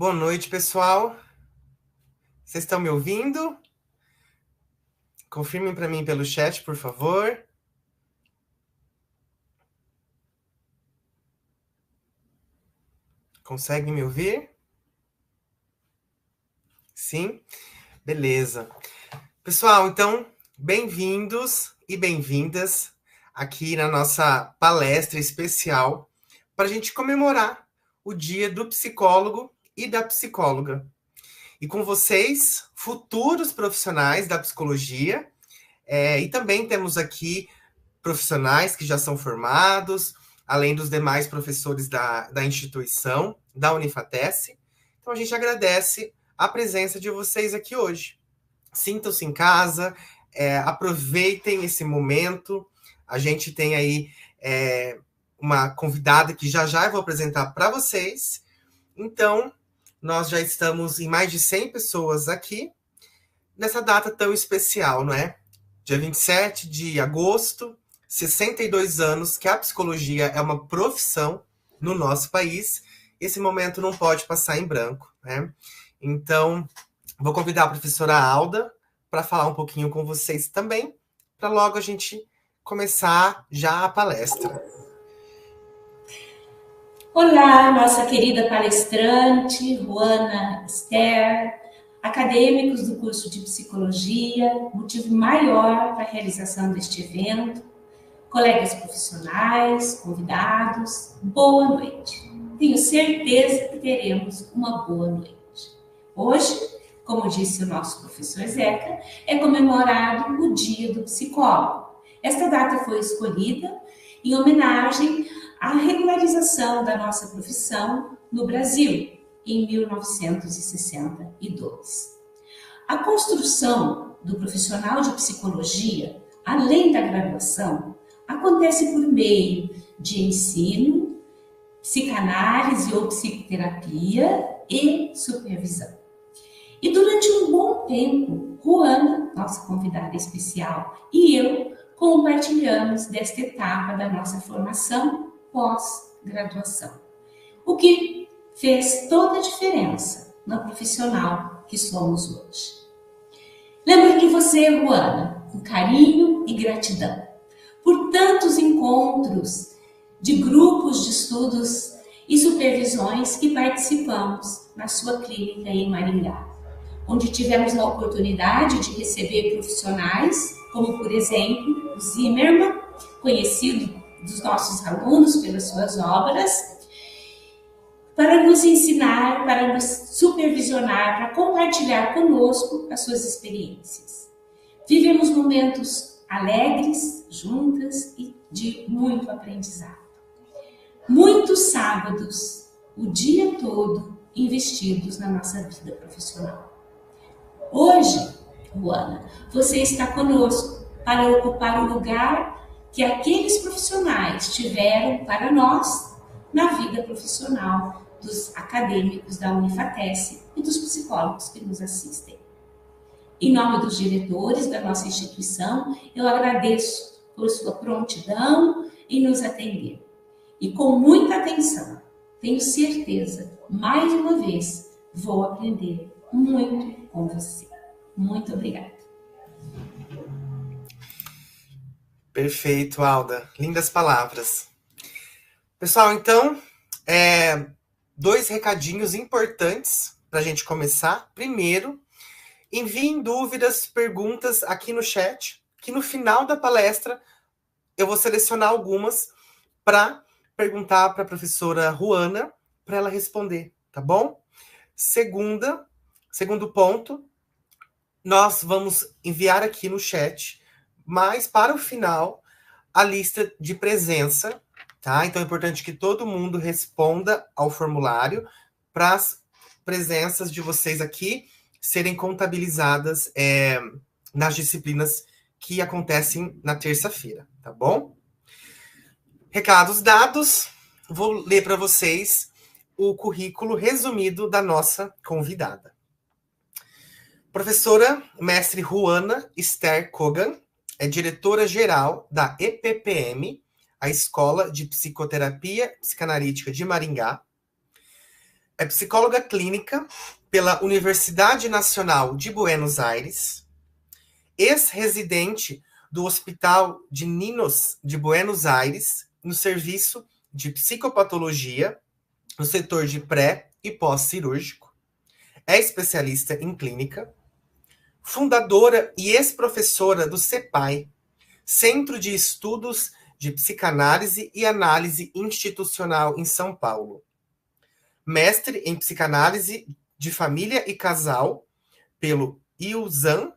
Boa noite, pessoal. Vocês estão me ouvindo? Confirmem para mim pelo chat, por favor. Conseguem me ouvir? Sim? Beleza. Pessoal, então, bem-vindos e bem-vindas aqui na nossa palestra especial para a gente comemorar o Dia do Psicólogo e da Psicóloga. E com vocês, futuros profissionais da psicologia, e também temos aqui profissionais que já são formados, além dos demais professores da instituição, da Unifatesc. Então, a gente agradece a presença de vocês aqui hoje. Sintam-se em casa, aproveitem esse momento. A gente tem aí uma convidada que já eu vou apresentar para vocês. Então, nós já estamos em mais de 100 pessoas aqui, nessa data tão especial, não é? Dia 27 de agosto, 62 anos que a psicologia é uma profissão no nosso país. Esse momento não pode passar em branco, né? Então, vou convidar a professora Alda para falar um pouquinho com vocês também, para logo a gente começar já a palestra. Olá, nossa querida palestrante, Ruana Esther, acadêmicos do curso de Psicologia, motivo maior para a realização deste evento, colegas profissionais, convidados, boa noite. Tenho certeza que teremos uma boa noite. Hoje, como disse o nosso professor Zeca, é comemorado o Dia do Psicólogo. Esta data foi escolhida em homenagem à regularização da nossa profissão no Brasil, em 1962. A construção do profissional de psicologia, além da graduação, acontece por meio de ensino, psicanálise ou psicoterapia e supervisão. E durante um bom tempo, Ruana, nossa convidada especial, e eu compartilhamos desta etapa da nossa formação pós-graduação, o que fez toda a diferença no profissional que somos hoje. Lembro de você, Ruana, com carinho e gratidão por tantos encontros de grupos de estudos e supervisões que participamos na sua clínica em Maringá, onde tivemos a oportunidade de receber profissionais, como, por exemplo, o Zimmermann, conhecido dos nossos alunos pelas suas obras, para nos ensinar, para nos supervisionar, para compartilhar conosco as suas experiências. Vivemos momentos alegres, juntas e de muito aprendizado. Muitos sábados, o dia todo, investidos na nossa vida profissional. Hoje, Ruana, você está conosco para ocupar o lugar que aqueles profissionais tiveram para nós na vida profissional dos acadêmicos da Unifatesc e dos psicólogos que nos assistem. Em nome dos diretores da nossa instituição, eu agradeço por sua prontidão em nos atender. E com muita atenção, tenho certeza, mais uma vez, vou aprender muito com você. Muito obrigada. Perfeito, Alda. Lindas palavras. Pessoal, então, 2 recadinhos importantes para a gente começar. Primeiro, enviem dúvidas, perguntas aqui no chat, que no final da palestra eu vou selecionar algumas para perguntar para a professora Ruana, para ela responder, tá bom? Segundo ponto, nós vamos enviar aqui no chat, mas para o final, a lista de presença, tá? Então é importante que todo mundo responda ao formulário para as presenças de vocês aqui serem contabilizadas nas disciplinas que acontecem na terça-feira, tá bom? Recados dados, vou ler para vocês o currículo resumido da nossa convidada. Professora mestre Ruana Esther Kogan é diretora-geral da EPPM, a Escola de Psicoterapia Psicanalítica de Maringá. é psicóloga clínica pela Universidade Nacional de Buenos Aires, ex-residente do Hospital de Niños de Buenos Aires, no serviço de psicopatologia, no setor de pré e pós-cirúrgico. É especialista em clínica, fundadora e ex-professora do CEPAI, Centro de Estudos de Psicanálise e Análise Institucional em São Paulo. Mestre em Psicanálise de Família e Casal pelo IUSAM,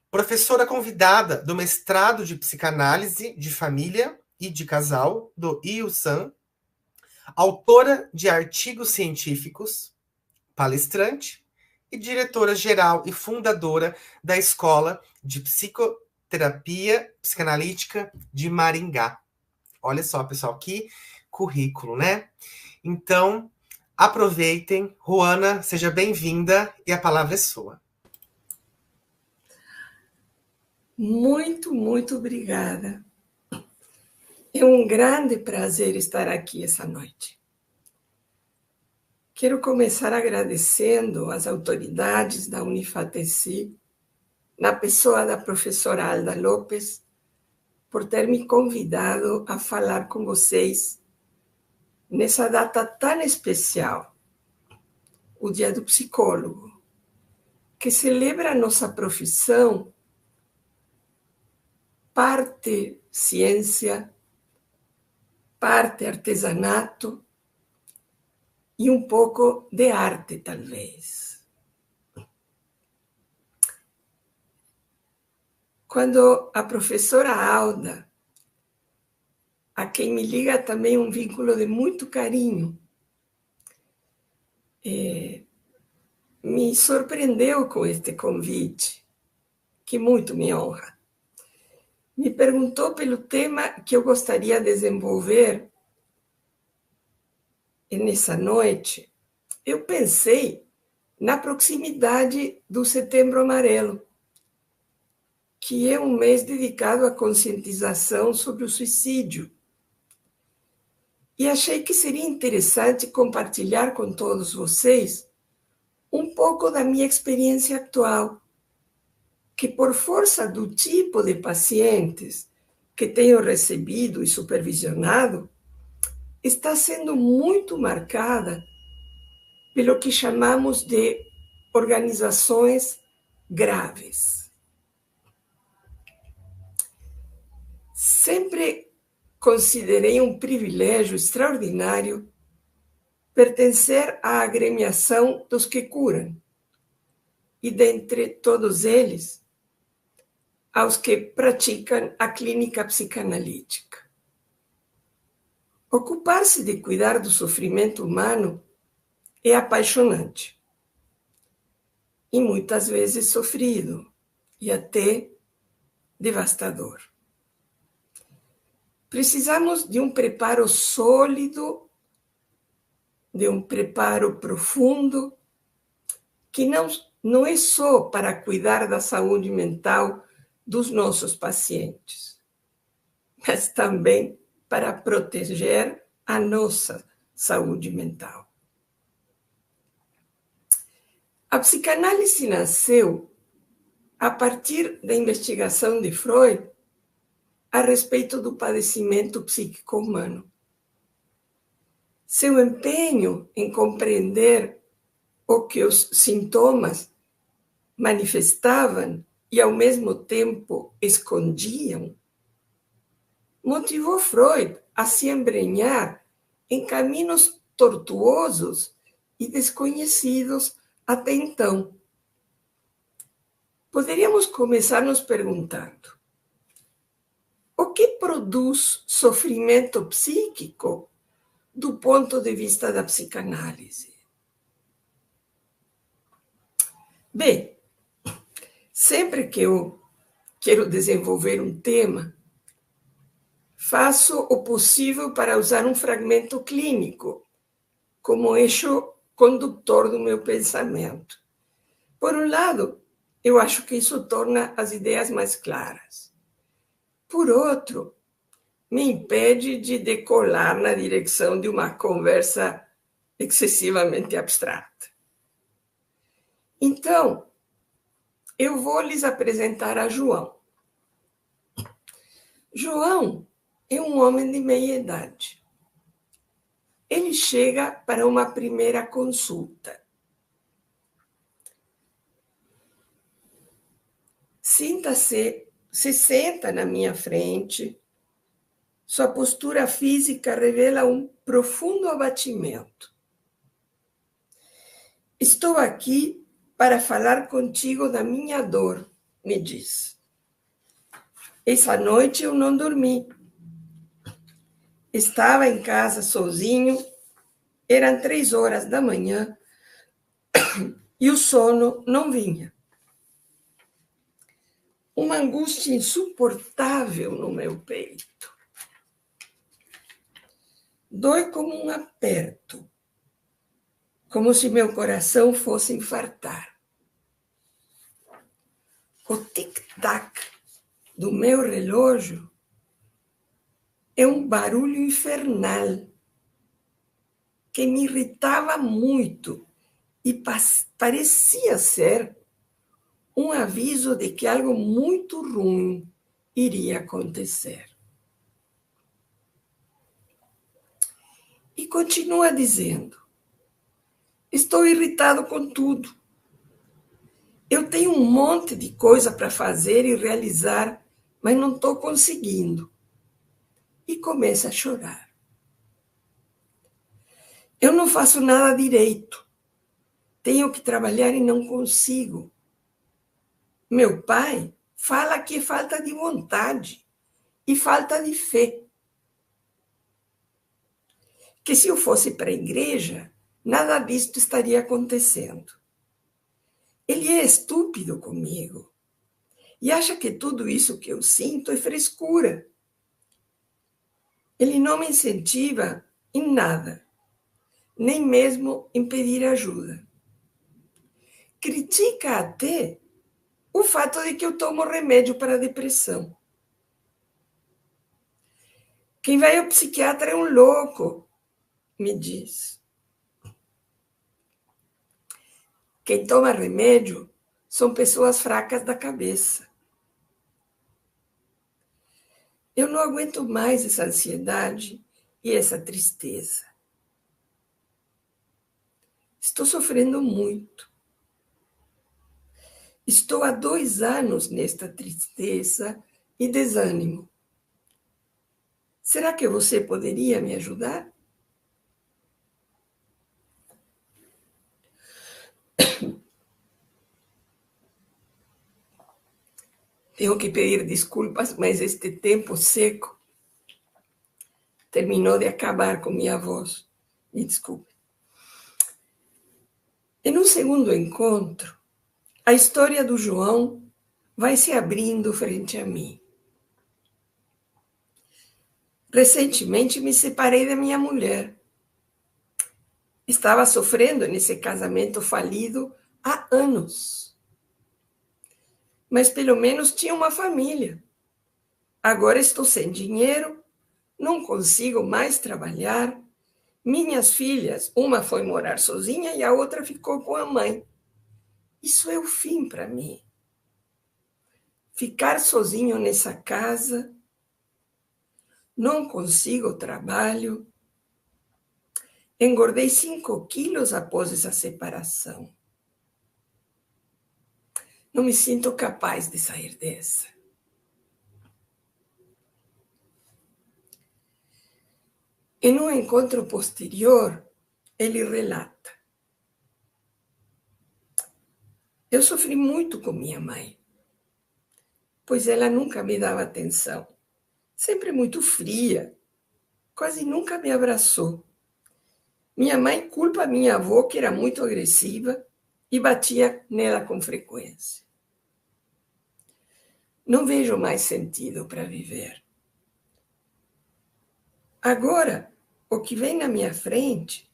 professora convidada do mestrado de Psicanálise de Família e de Casal do IUSAM, autora de artigos científicos, palestrante e diretora-geral e fundadora da Escola de Psicoterapia Psicanalítica de Maringá. Olha só, pessoal, que currículo, né? Então, aproveitem. Ruana, seja bem-vinda e a palavra é sua. Muito, muito obrigada. É um grande prazer estar aqui essa noite. Quero começar agradecendo às autoridades da Unifateci, na pessoa da professora Alda Lopes, por ter me convidado a falar com vocês nessa data tão especial, o Dia do Psicólogo, que celebra a nossa profissão, parte ciência, parte artesanato e um pouco de arte, talvez. Quando a professora Alda, a quem me liga também um vínculo de muito carinho, me surpreendeu com este convite, que muito me honra. Me perguntou pelo tema que eu gostaria de desenvolver nessa noite. Eu pensei na proximidade do Setembro Amarelo, que é um mês dedicado à conscientização sobre o suicídio. E achei que seria interessante compartilhar com todos vocês um pouco da minha experiência atual, que por força do tipo de pacientes que tenho recebido e supervisionado, está sendo muito marcada pelo que chamamos de organizações graves. Sempre considerei um privilégio extraordinário pertencer à agremiação dos que curam, e dentre todos eles, aos que praticam a clínica psicanalítica. Ocupar-se de cuidar do sofrimento humano é apaixonante e muitas vezes sofrido e até devastador. Precisamos de um preparo sólido, de um preparo profundo, que não é só para cuidar da saúde mental dos nossos pacientes, mas também para proteger a nossa saúde mental. A psicanálise nasceu a partir da investigação de Freud a respeito do padecimento psíquico humano. Seu empenho em compreender o que os sintomas manifestavam e, ao mesmo tempo, escondiam, motivou Freud a se embrenhar em caminhos tortuosos e desconhecidos até então. Poderíamos começar nos perguntando: o que produz sofrimento psíquico do ponto de vista da psicanálise? Bem, sempre que eu quero desenvolver um tema, faço o possível para usar um fragmento clínico como eixo condutor do meu pensamento. Por um lado, eu acho que isso torna as ideias mais claras. Por outro, me impede de decolar na direção de uma conversa excessivamente abstrata. Então, eu vou lhes apresentar a João. João é um homem de meia idade. Ele chega para uma primeira consulta. Se senta na minha frente. Sua postura física revela um profundo abatimento. Estou aqui para falar contigo da minha dor, me diz. Essa noite eu não dormi. Estava em casa sozinho, eram 3 horas da manhã e o sono não vinha. Uma angústia insuportável no meu peito. Dói como um aperto, como se meu coração fosse infartar. O tic-tac do meu relógio é um barulho infernal que me irritava muito e parecia ser um aviso de que algo muito ruim iria acontecer. E continua dizendo: estou irritado com tudo. Eu tenho um monte de coisa para fazer e realizar, mas não estou conseguindo. E começa a chorar. Eu não faço nada direito. Tenho que trabalhar e não consigo. Meu pai fala que é falta de vontade e falta de fé. Que se eu fosse para a igreja, nada disto estaria acontecendo. Ele é estúpido comigo e acha que tudo isso que eu sinto é frescura. Ele não me incentiva em nada, nem mesmo em pedir ajuda. Critica até o fato de que eu tomo remédio para a depressão. Quem vai ao psiquiatra é um louco, me diz. Quem toma remédio são pessoas fracas da cabeça. Eu não aguento mais essa ansiedade e essa tristeza. Estou sofrendo muito. Estou há 2 anos nesta tristeza e desânimo. Será que você poderia me ajudar? Tenho que pedir desculpas, mas este tempo seco terminou de acabar com minha voz. Me desculpe. Em um segundo encontro, a história do João vai se abrindo frente a mim. Recentemente me separei da minha mulher. Estava sofrendo nesse casamento falido há anos. Mas pelo menos tinha uma família. Agora estou sem dinheiro, não consigo mais trabalhar. Minhas filhas, uma foi morar sozinha e a outra ficou com a mãe. Isso é o fim para mim. Ficar sozinho nessa casa, não consigo trabalho. Engordei 5 quilos após essa separação. Não me sinto capaz de sair dessa. Em um encontro posterior, ele relata: eu sofri muito com minha mãe, pois ela nunca me dava atenção, sempre muito fria, quase nunca me abraçou. Minha mãe culpa minha avó, que era muito agressiva, e batia nela com frequência. Não vejo mais sentido para viver. Agora, o que vem na minha frente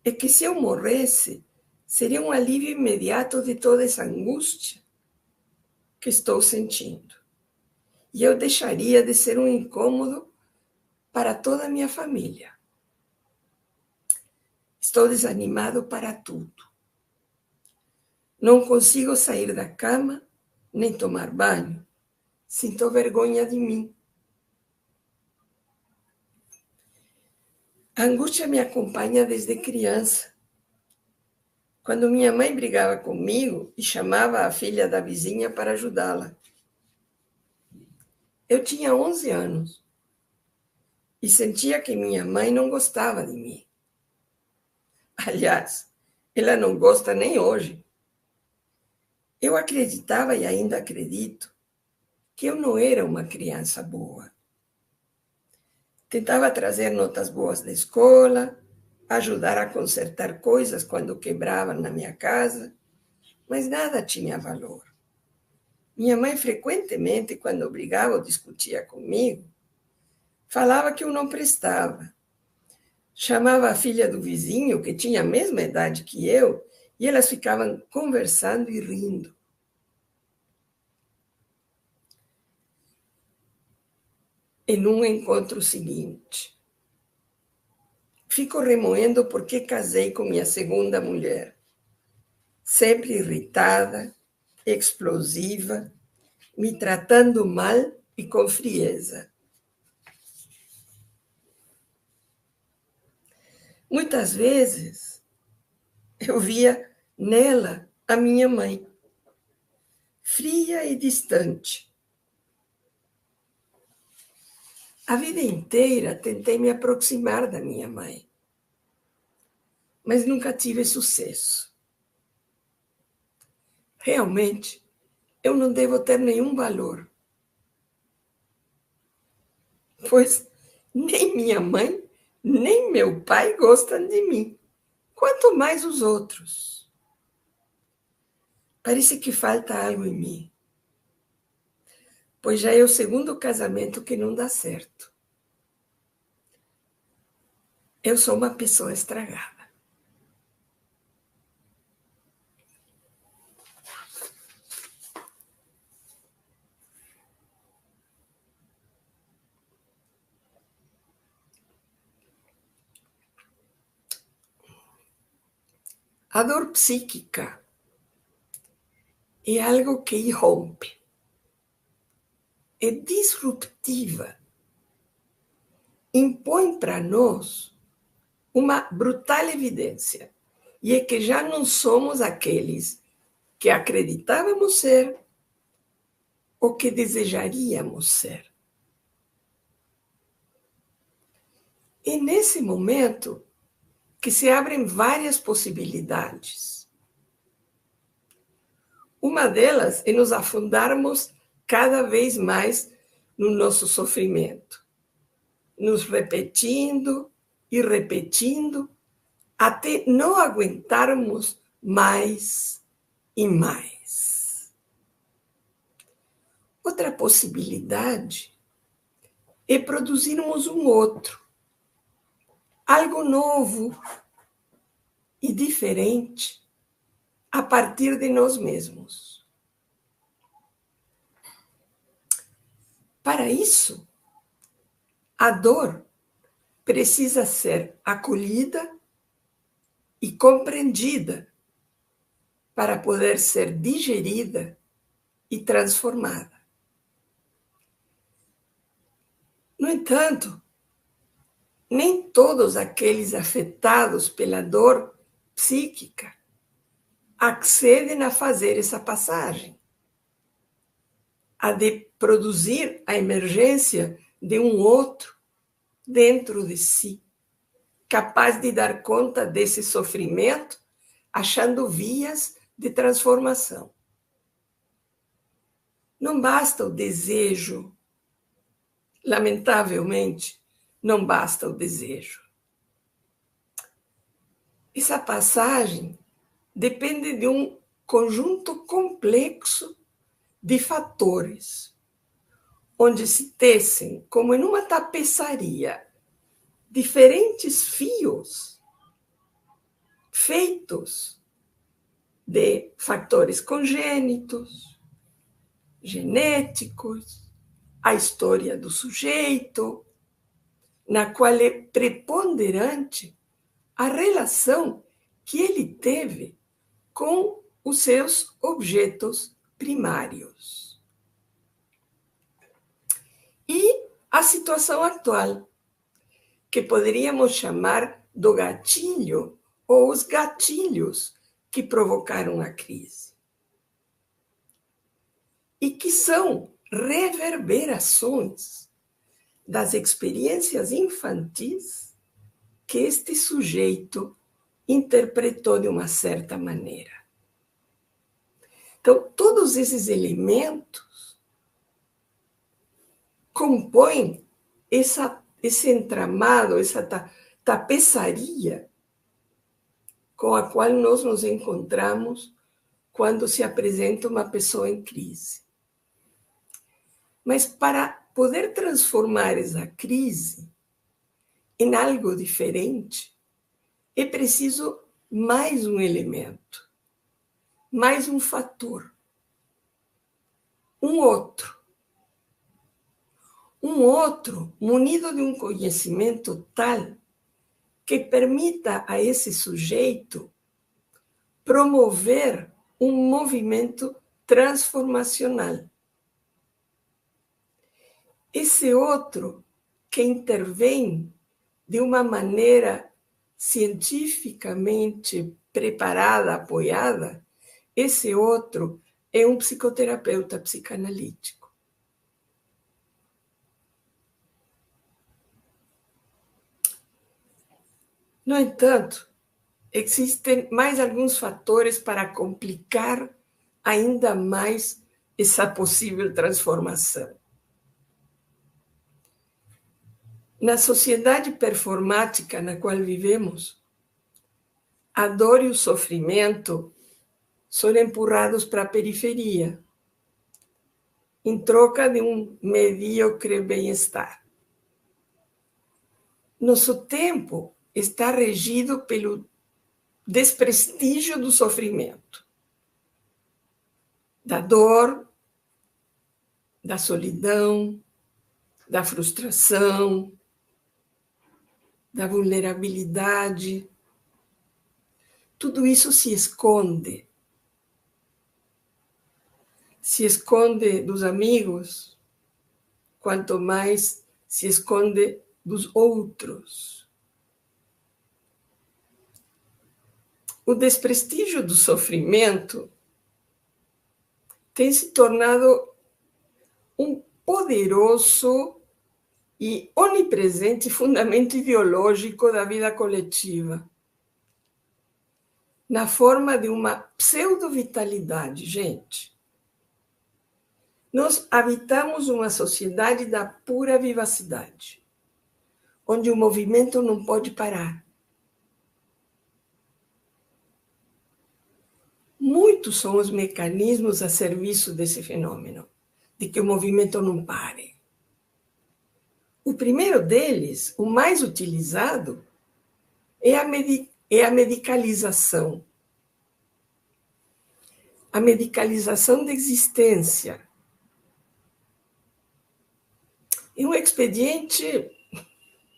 é que se eu morresse, seria um alívio imediato de toda essa angústia que estou sentindo. E eu deixaria de ser um incômodo para toda a minha família. Estou desanimado para tudo. Não consigo sair da cama, nem tomar banho. Sinto vergonha de mim. A angústia me acompanha desde criança. Quando minha mãe brigava comigo e chamava a filha da vizinha para ajudá-la. Eu tinha 11 anos e sentia que minha mãe não gostava de mim. Aliás, ela não gosta nem hoje. Eu acreditava e ainda acredito que eu não era uma criança boa. Tentava trazer notas boas da escola, ajudar a consertar coisas quando quebravam na minha casa, mas nada tinha valor. Minha mãe frequentemente, quando brigava ou discutia comigo, falava que eu não prestava. Chamava a filha do vizinho, que tinha a mesma idade que eu, e elas ficavam conversando e rindo. E num encontro seguinte, fico remoendo porque casei com minha segunda mulher, sempre irritada, explosiva, me tratando mal e com frieza. Muitas vezes eu via nela a minha mãe, fria e distante. A vida inteira tentei me aproximar da minha mãe, mas nunca tive sucesso. Realmente, eu não devo ter nenhum valor, pois nem minha mãe, nem meu pai gostam de mim, quanto mais os outros. Parece que falta algo em mim, pois já é o segundo casamento que não dá certo. Eu sou uma pessoa estragada. A dor psíquica é algo que irrompe, é disruptiva, impõe para nós uma brutal evidência, e é que já não somos aqueles que acreditávamos ser ou que desejaríamos ser. E nesse momento que se abrem várias possibilidades. Uma delas é nos afundarmos cada vez mais no nosso sofrimento, nos repetindo e repetindo, até não aguentarmos mais e mais. Outra possibilidade é produzirmos um outro, algo novo e diferente a partir de nós mesmos. Para isso, a dor precisa ser acolhida e compreendida para poder ser digerida e transformada. No entanto, nem todos aqueles afetados pela dor psíquica accedem a fazer essa passagem, a de produzir a emergência de um outro dentro de si, capaz de dar conta desse sofrimento, achando vias de transformação. Não basta o desejo, lamentavelmente, não basta o desejo. Essa passagem depende de um conjunto complexo de fatores, onde se tecem, como em uma tapeçaria, diferentes fios feitos de fatores congênitos, genéticos, a história do sujeito, na qual é preponderante a relação que ele teve com os seus objetos primários. E a situação atual, que poderíamos chamar do gatilho ou os gatilhos que provocaram a crise. E que são reverberações das experiências infantis que este sujeito interpretou de uma certa maneira. Então, todos esses elementos compõem esse entramado, essa tapeçaria com a qual nós nos encontramos quando se apresenta uma pessoa em crise. Mas para poder transformar essa crise em algo diferente, é preciso mais um elemento, mais um fator, um outro munido de um conhecimento tal que permita a esse sujeito promover um movimento transformacional. Esse outro que intervém de uma maneira cientificamente preparada, apoiada, esse outro é um psicoterapeuta psicanalítico. No entanto, existem mais alguns fatores para complicar ainda mais essa possível transformação. Na sociedade performática na qual vivemos, a dor e o sofrimento são empurrados para a periferia, em troca de um medíocre bem-estar. Nosso tempo está regido pelo desprestígio do sofrimento, da dor, da solidão, da frustração, da vulnerabilidade. Tudo isso se esconde. Se esconde dos amigos, quanto mais se esconde dos outros. O desprestígio do sofrimento tem se tornado um poderoso e onipresente fundamento ideológico da vida coletiva, na forma de uma pseudo-vitalidade, gente. Nós habitamos uma sociedade da pura vivacidade, onde o movimento não pode parar. Muitos são os mecanismos a serviço desse fenômeno, de que o movimento não pare. O primeiro deles, o mais utilizado, é a medicalização. A medicalização da existência. É um expediente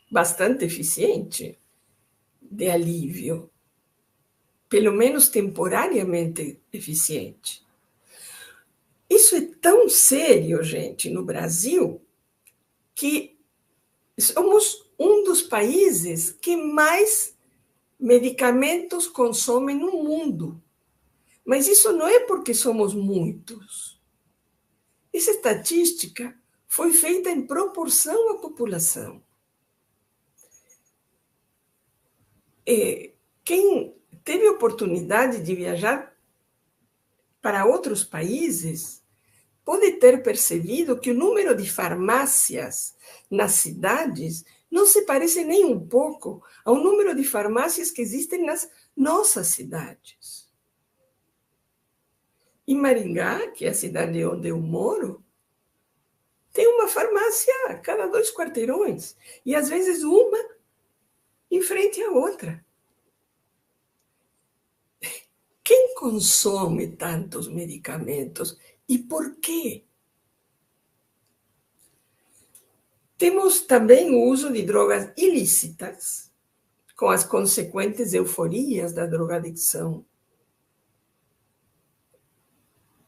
bastante eficiente de alívio, pelo menos temporariamente eficiente. Isso é tão sério, gente, no Brasil, que somos um dos países que mais medicamentos consomem no mundo. Mas isso não é porque somos muitos. Essa estatística foi feita em proporção à população. Quem teve oportunidade de viajar para outros países pode ter percebido que o número de farmácias nas cidades não se parece nem um pouco ao número de farmácias que existem nas nossas cidades. Em Maringá, que é a cidade onde eu moro, tem uma farmácia a cada 2 quarteirões, e às vezes uma em frente à outra. Quem consome tantos medicamentos e por quê? Temos também o uso de drogas ilícitas, com as consequentes euforias da drogadicção.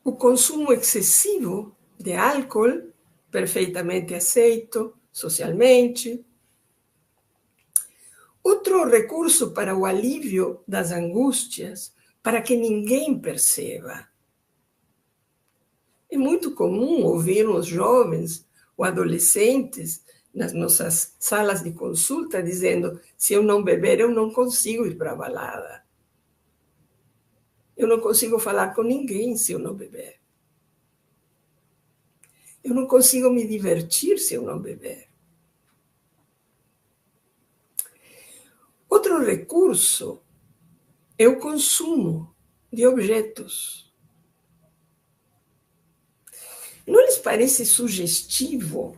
O consumo excessivo de álcool, perfeitamente aceito socialmente. Outro recurso para o alívio das angústias, para que ninguém perceba. É muito comum ouvir os jovens ou adolescentes nas nossas salas de consulta dizendo: se eu não beber, eu não consigo ir para a balada. Eu não consigo falar com ninguém se eu não beber. Eu não consigo me divertir se eu não beber. Outro recurso é o consumo de objetos. Não lhes parece sugestivo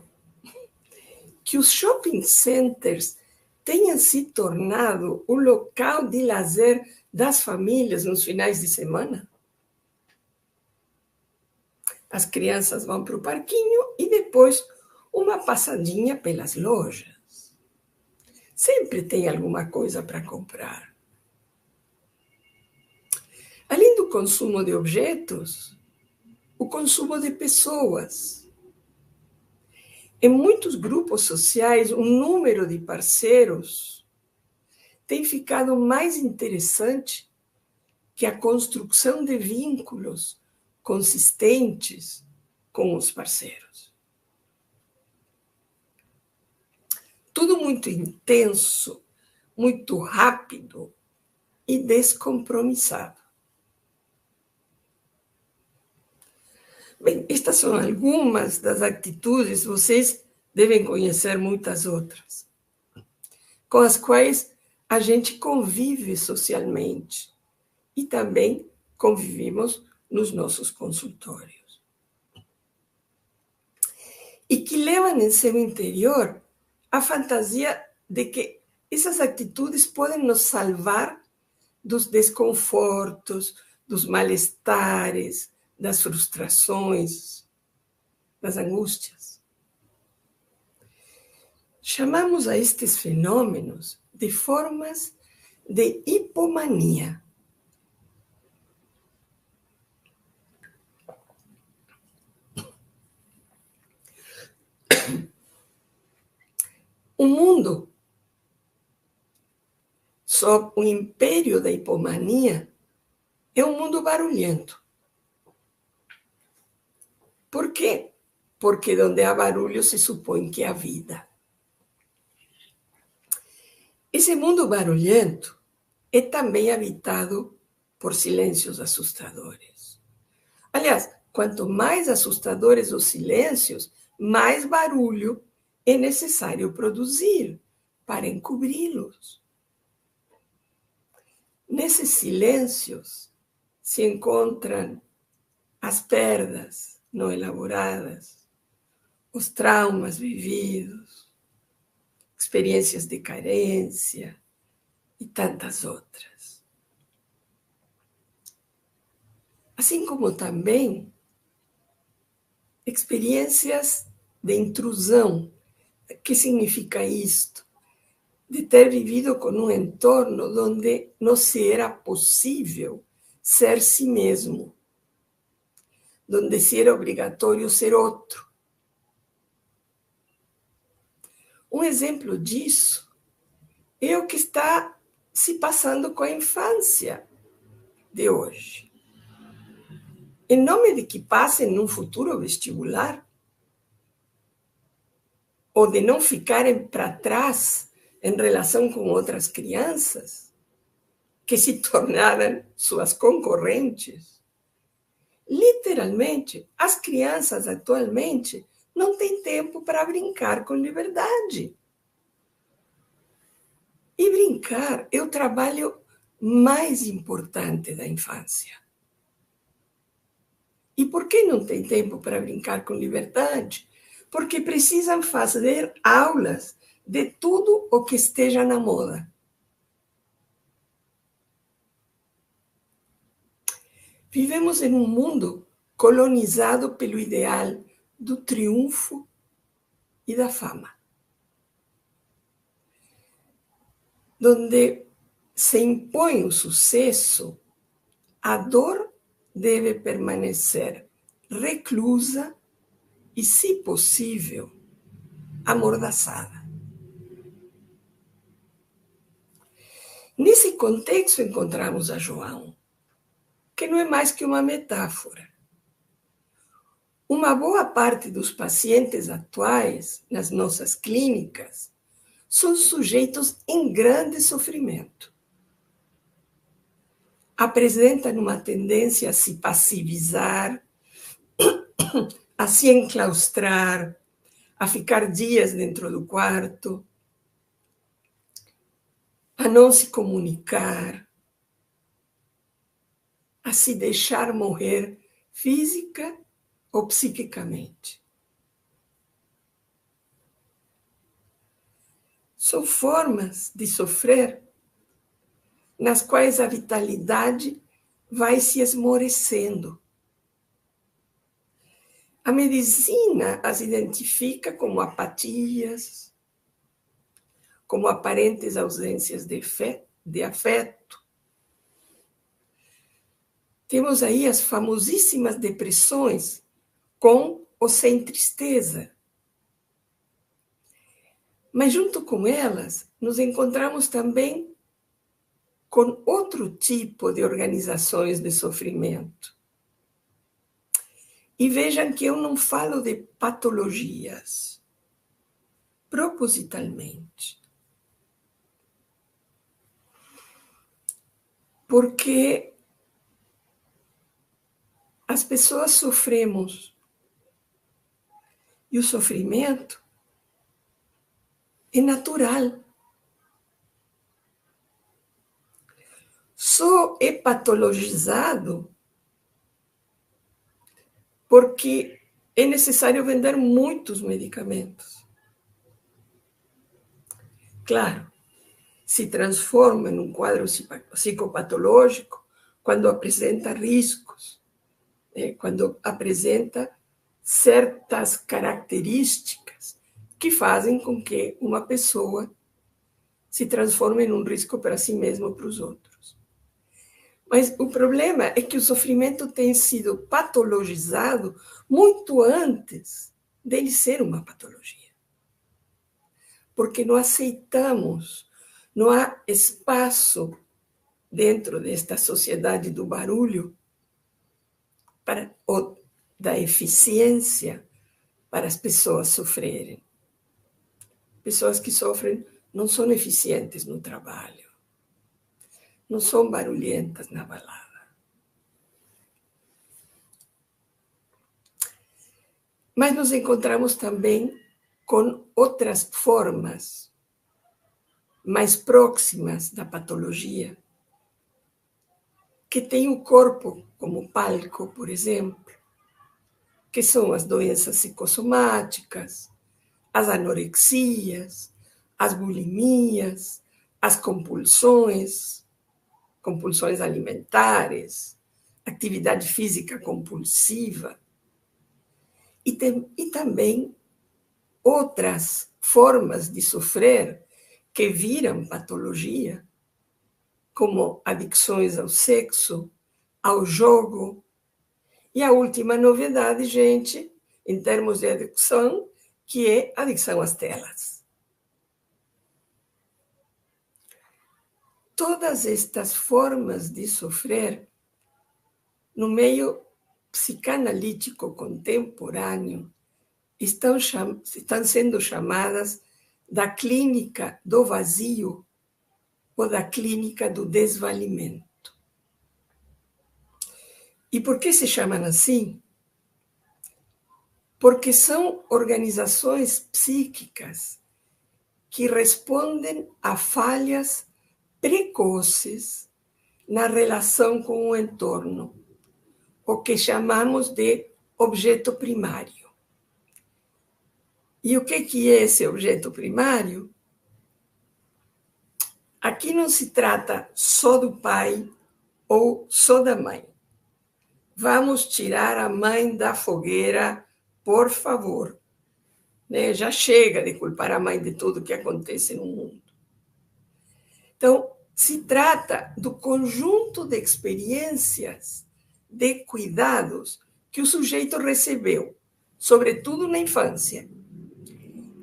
que os shopping centers tenham se tornado o local de lazer das famílias nos finais de semana? As crianças vão para o parquinho e depois uma passadinha pelas lojas. Sempre tem alguma coisa para comprar. Além do consumo de objetos, o consumo de pessoas. Em muitos grupos sociais, o número de parceiros tem ficado mais interessante que a construção de vínculos consistentes com os parceiros. Tudo muito intenso, muito rápido e descompromissado. Bem, estas são algumas das atitudes, vocês devem conhecer muitas outras, com as quais a gente convive socialmente e também convivemos nos nossos consultórios. E que levam em seu interior a fantasia de que essas atitudes podem nos salvar dos desconfortos, dos malestares, das frustrações, das angústias. Chamamos a estes fenômenos de formas de hipomania. O mundo, sob o império da hipomania, é um mundo barulhento. Por quê? Porque onde há barulho se supõe que há vida. Esse mundo barulhento é também habitado por silêncios assustadores. Aliás, quanto mais assustadores os silêncios, mais barulho é necessário produzir para encobri-los. Nesses silêncios se encontram as perdas não elaboradas, os traumas vividos, experiências de carência e tantas outras. Assim como também experiências de intrusão. O que significa isto? De ter vivido com um entorno onde não se era possível ser si mesmo, onde se era obrigatório ser outro. Um exemplo disso é o que está se passando com a infância de hoje. Em nome de que passem num futuro vestibular, ou de não ficarem para trás em relação com outras crianças, que se tornaram suas concorrentes. Literalmente, as crianças atualmente não têm tempo para brincar com liberdade. E brincar é o trabalho mais importante da infância. E por que não tem tempo para brincar com liberdade? Porque precisam fazer aulas de tudo o que esteja na moda. Vivemos em um mundo colonizado pelo ideal do triunfo e da fama. donde se impõe o sucesso, a dor deve permanecer reclusa e, se possível, amordaçada. Nesse contexto, encontramos a João, que não é mais que uma metáfora. Uma boa parte dos pacientes atuais nas nossas clínicas são sujeitos em grande sofrimento. Apresentam uma tendência a se passivizar, a se enclaustrar, a ficar dias dentro do quarto, a não se comunicar, a se deixar morrer física ou psiquicamente. São formas de sofrer nas quais a vitalidade vai se esmorecendo. A medicina as identifica como apatias, como aparentes ausências de afeto. Temos aí as famosíssimas depressões, com ou sem tristeza. Mas junto com elas, nos encontramos também com outro tipo de organizações de sofrimento. E vejam que eu não falo de patologias, propositalmente. Porque as pessoas sofremos, e o sofrimento é natural. Só é patologizado porque é necessário vender muitos medicamentos. Claro, se transforma em um quadro psicopatológico quando apresenta riscos, quando apresenta certas características que fazem com que uma pessoa se transforme em um risco para si mesma ou para os outros. Mas o problema é que o sofrimento tem sido patologizado muito antes dele ser uma patologia. Porque não aceitamos, não há espaço dentro desta sociedade do barulho ou da eficiência para as pessoas sofrerem. Pessoas que sofrem não são eficientes no trabalho, não são barulhentas na balada. Mas nos encontramos também com outras formas mais próximas da patologia, que tem o corpo como palco, por exemplo, que são as doenças psicossomáticas, as anorexias, as bulimias, as compulsões alimentares, atividade física compulsiva, e também outras formas de sofrer que viram patologia, como adicções ao sexo, ao jogo, e a última novidade, gente, em termos de adicção, que é a adicção às telas. Todas estas formas de sofrer, no meio psicanalítico contemporâneo, estão sendo chamadas da clínica do vazio ou da clínica do desvalimento. E por que se chamam assim? Porque são organizações psíquicas que respondem a falhas precoces na relação com o entorno, o que chamamos de objeto primário. E o que é esse objeto primário? Aqui não se trata só do pai ou só da mãe. Vamos tirar a mãe da fogueira, por favor. Já chega de culpar a mãe de tudo que acontece no mundo. Então, se trata do conjunto de experiências, de cuidados que o sujeito recebeu, sobretudo na infância,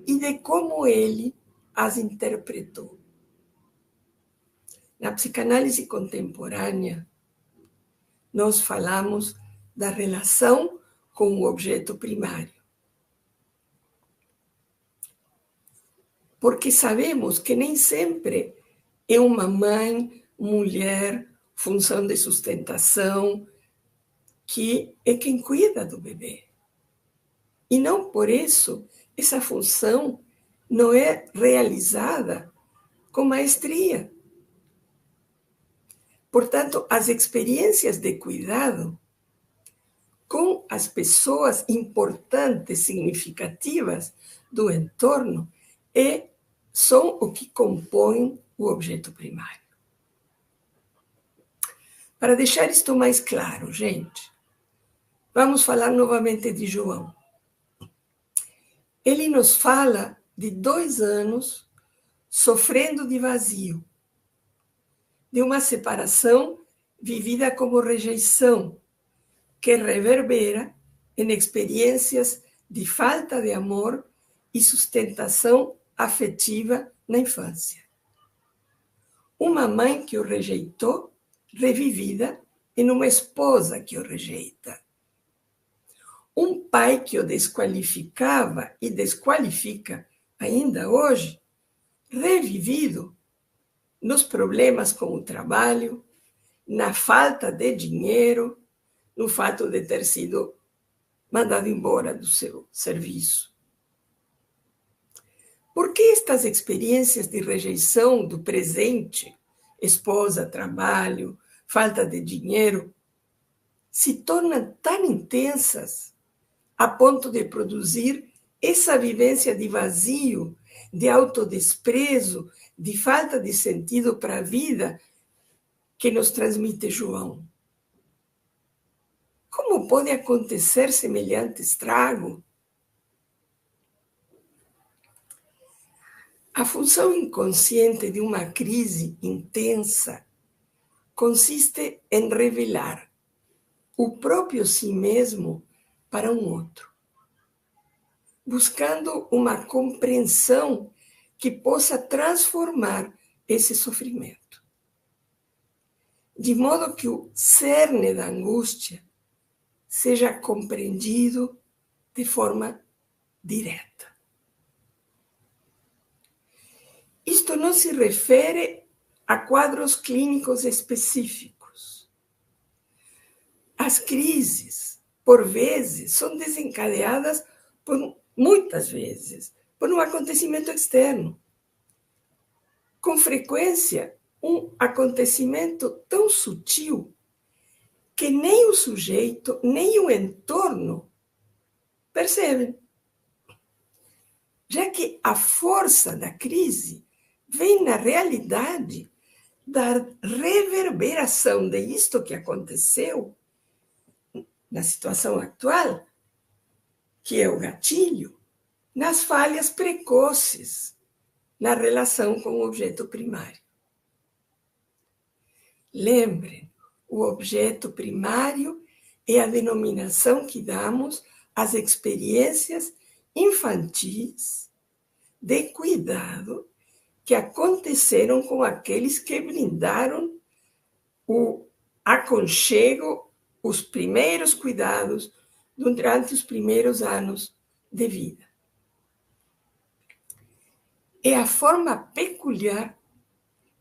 e de como ele as interpretou. Na psicanálise contemporânea, nós falamos da relação com o objeto primário. Porque sabemos que nem sempre é uma mãe, mulher, função de sustentação, que é quem cuida do bebê. E não por isso essa função não é realizada com maestria. Portanto, as experiências de cuidado com as pessoas importantes, significativas do entorno, são o que compõem o objeto primário. Para deixar isto mais claro, gente, vamos falar novamente de João. Ele nos fala de 2 anos sofrendo de vazio, de uma separação vivida como rejeição, que reverbera em experiências de falta de amor e sustentação afetiva na infância. Uma mãe que o rejeitou, revivida em uma esposa que o rejeita. Um pai que o desqualificava e desqualifica ainda hoje, revivido nos problemas com o trabalho, na falta de dinheiro, no fato de ter sido mandado embora do seu serviço. Por que estas experiências de rejeição do presente, esposa, trabalho, falta de dinheiro, se tornam tão intensas a ponto de produzir essa vivência de vazio, de autodesprezo, de falta de sentido para a vida que nos transmite João? Como pode acontecer semelhante estrago? A função inconsciente de uma crise intensa consiste em revelar o próprio si mesmo para um outro, buscando uma compreensão que possa transformar esse sofrimento, de modo que o cerne da angústia seja compreendido de forma direta. Isto não se refere a quadros clínicos específicos. As crises, por vezes, são desencadeadas muitas vezes, por um acontecimento externo. Com frequência, um acontecimento tão sutil que nem o sujeito, nem o entorno percebem. Já que a força da crise vem, na realidade, da reverberação de isto que aconteceu na situação atual, que é o gatilho, nas falhas precoces na relação com o objeto primário. Lembrem, o objeto primário é a denominação que damos às experiências infantis de cuidado que aconteceram com aqueles que brindaram o aconchego, os primeiros cuidados durante os primeiros anos de vida. É a forma peculiar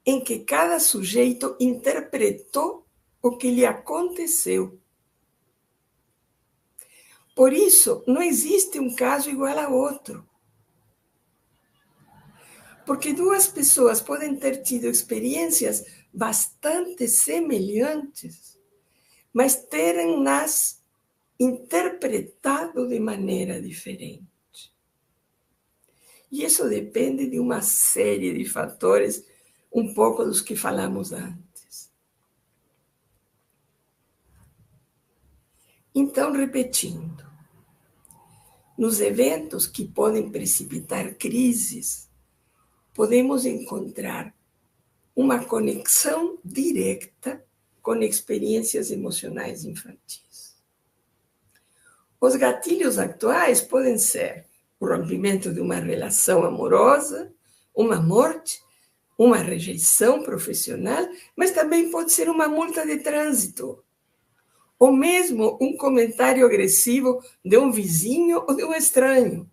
em que cada sujeito interpretou o que lhe aconteceu. Por isso, não existe um caso igual a outro. Porque 2 pessoas podem ter tido experiências bastante semelhantes, mas terem-nas interpretado de maneira diferente. E isso depende de uma série de fatores, um pouco dos que falamos antes. Então, repetindo, nos eventos que podem precipitar crises, podemos encontrar uma conexão direta com experiências emocionais infantis. Os gatilhos atuais podem ser o rompimento de uma relação amorosa, uma morte, uma rejeição profissional, mas também pode ser uma multa de trânsito, ou mesmo um comentário agressivo de um vizinho ou de um estranho.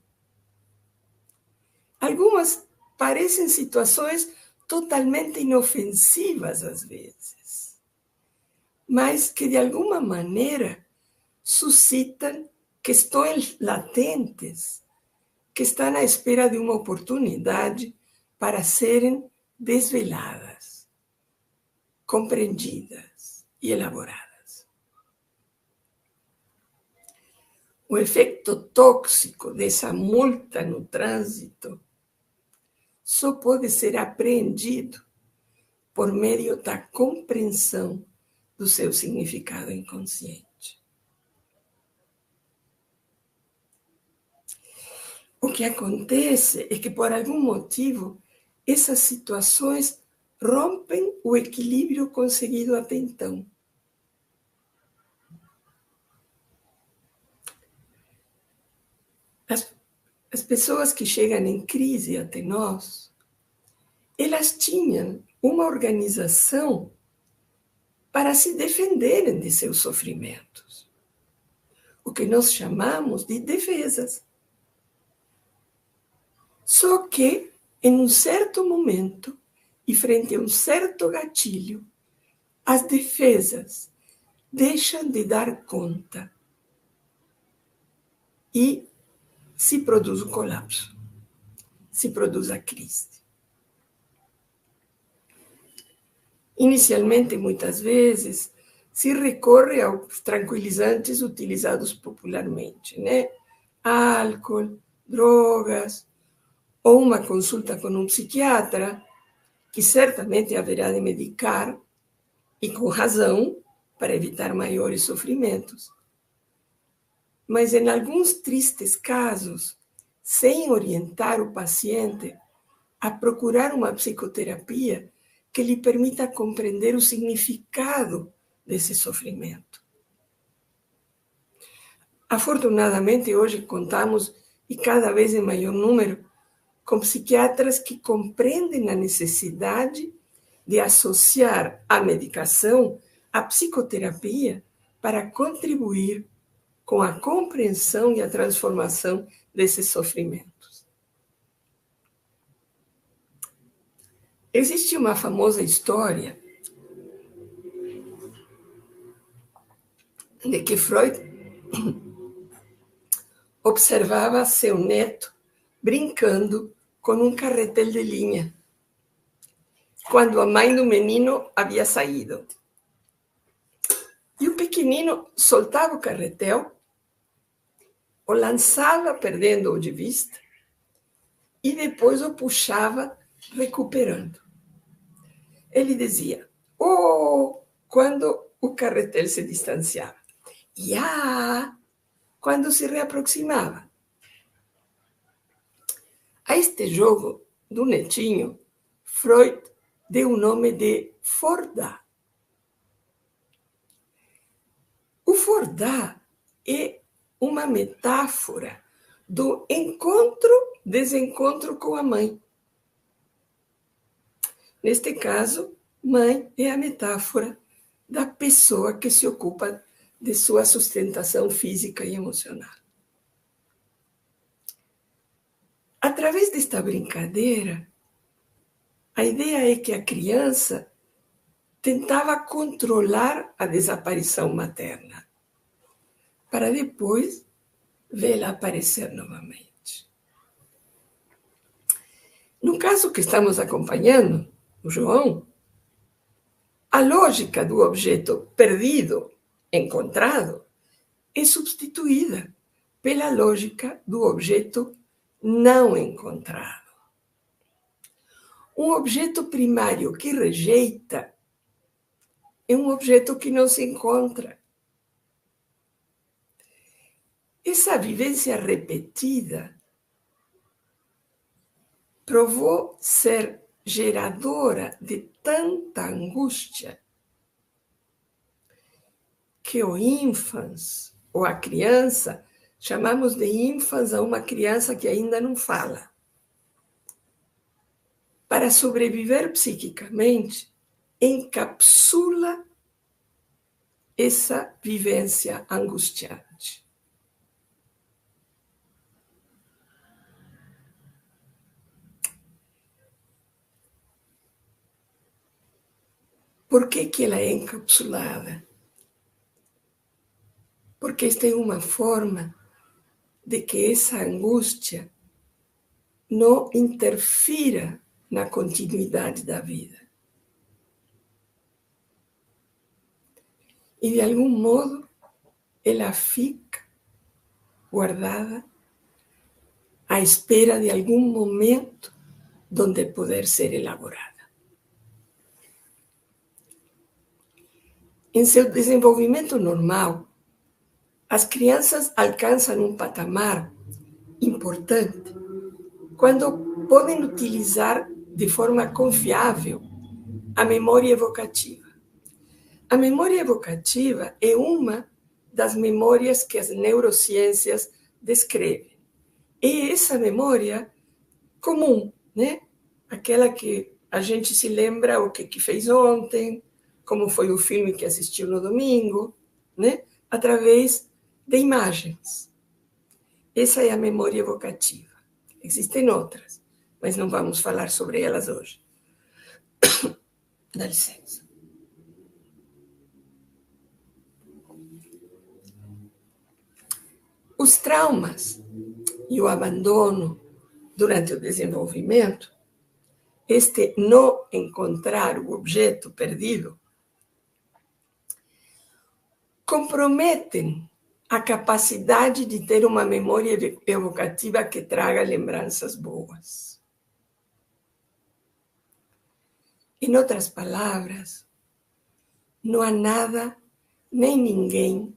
Algumas parecem situações totalmente inofensivas às vezes, mas que de alguma maneira suscitam questões latentes que estão à espera de uma oportunidade para serem desveladas, compreendidas e elaboradas. O efeito tóxico dessa multa no trânsito só pode ser apreendido por meio da compreensão do seu significado inconsciente. O que acontece é que, por algum motivo, essas situações rompem o equilíbrio conseguido até então. As pessoas que chegam em crise até nós, elas tinham uma organização para se defenderem de seus sofrimentos, o que nós chamamos de defesas. Só que, em um certo momento, e frente a um certo gatilho, as defesas deixam de dar conta e se produz o colapso, se produz a crise. Inicialmente, muitas vezes, se recorre aos tranquilizantes utilizados popularmente, né? Álcool, drogas, ou uma consulta com um psiquiatra, que certamente haverá de medicar, e com razão, para evitar maiores sofrimentos. Mas em alguns tristes casos, sem orientar o paciente a procurar uma psicoterapia que lhe permita compreender o significado desse sofrimento. Afortunadamente, hoje contamos, e cada vez em maior número, com psiquiatras que compreendem a necessidade de associar a medicação à psicoterapia para contribuir com a compreensão e a transformação desses sofrimentos. Existe uma famosa história de que Freud observava seu neto brincando com um carretel de linha, quando a mãe do menino havia saído. E o pequenino soltava o carretel, o lançava perdendo-o de vista, e depois o puxava recuperando. Ele dizia, oh, quando o carretel se distanciava, e ah, quando se reaproximava. A este jogo do netinho, Freud deu o nome de Fordá. O Fordá é uma metáfora do encontro-desencontro com a mãe. Neste caso, mãe é a metáfora da pessoa que se ocupa de sua sustentação física e emocional. Através desta brincadeira, a ideia é que a criança tentava controlar a desaparição materna, para depois vê-la aparecer novamente. No caso que estamos acompanhando, o João, a lógica do objeto perdido, encontrado, é substituída pela lógica do objeto não encontrado. Um objeto primário que rejeita é um objeto que não se encontra. Essa vivência repetida provou ser geradora de tanta angústia que o infans, ou a criança, chamamos de infans a uma criança que ainda não fala. Para sobreviver psiquicamente, encapsula essa vivência angustiante. Por que ela é encapsulada? Porque esta é uma forma de que essa angústia não interfira na continuidade da vida. E, de algum modo, ela fica guardada à espera de algum momento onde poder ser elaborada. Em seu desenvolvimento normal, as crianças alcançam um patamar importante quando podem utilizar de forma confiável a memória evocativa. A memória evocativa é uma das memórias que as neurociências descrevem. É essa memória comum, né? Aquela que a gente se lembra o que fez ontem, como foi o filme que assistiu no domingo, né? Através de imagens. Essa é a memória evocativa. Existem outras, mas não vamos falar sobre elas hoje. Dá licença. Os traumas e o abandono durante o desenvolvimento, este não encontrar o objeto perdido, comprometem a capacidade de ter uma memória evocativa que traga lembranças boas. Em outras palavras, não há nada nem ninguém